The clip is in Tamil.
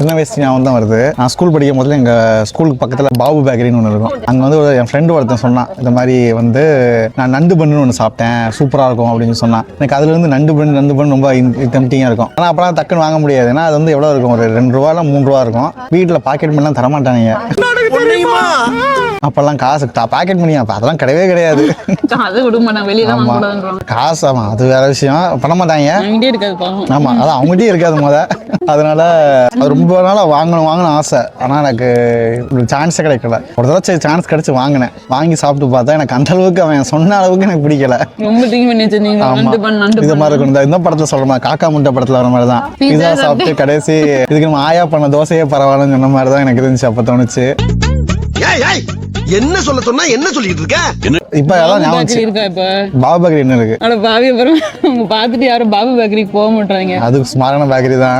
சின்ன வயசு ஞாபகம் தான் வருது. நான் ஸ்கூல் படிக்கும் போதுல எங்கள் ஸ்கூலுக்கு பக்கத்தில் பாபு பேக்கரின்னு ஒன்று இருக்கும். அங்கே வந்து என் ஃப்ரெண்டு ஒருத்தன் சொன்னான், இந்த மாதிரி வந்து நான் நண்டு பண்ணுன்னு ஒன்று சாப்பிட்டேன், சூப்பராக இருக்கும் அப்படின்னு சொன்னான். எனக்கு அதுலேருந்து நண்டு பண்ணு ரொம்ப டெம்டிங்காக இருக்கும். ஆனால் அப்போலாம் டக்குன்னு வாங்க முடியாது. ஏன்னா அது வந்து எவ்வளோ இருக்கும், ஒரு 2 ரூபா இல்லை 3 ரூபா இருக்கும். வீட்டில் பாக்கெட் பண்ணலாம் தரமாட்டானுங்க. அப்பெல்லாம் காசு பாக்கெட் மணி அப்போ அதெல்லாம் கிடையவே கிடையாது. காசு ஆமாம், அது வேற விஷயம், பண்ண மாட்டாங்க. ஆமாம், அதான் அவங்ககிட்டயே இருக்காது அதனால அது ரொம்ப நாளாக வாங்கணும் ஆசை. ஆனால் எனக்கு ஒரு சான்ஸே கிடைக்கல. ஒரு தடவை சரி சான்ஸ் கிடைச்சி வாங்கினேன். வாங்கி சாப்பிட்டு பார்த்தா எனக்கு அந்த அளவுக்கு அவன் சொன்ன அளவுக்கு எனக்கு பிடிக்கல. இது மாதிரி இருக்கும். இந்த படத்துல சொல்ற மாதிரி காக்கா முட்டை படத்துல வர மாதிரி தான் பீஸா சாப்பிட்டு கடைசி இதுக்கு நம்ம ஆயா பண்ண தோசையே பரவாயில்லன்னு சொன்ன மாதிரி தான் எனக்கு இருந்துச்சு. அப்ப தோணுச்சு என்ன சொல்ல சொன்னா என்ன சொல்லிட்டு இருக்க. இப்ப அதான் ஞாபகம் பாபு பேக்கரி என்ன இருக்கு. பாவி அப்புறம் பாத்துட்டு யாரும் பாபு பேக்கரிக்கு போக மாட்டாங்க. அது ஸ்மாரான பேக்கரி தான்.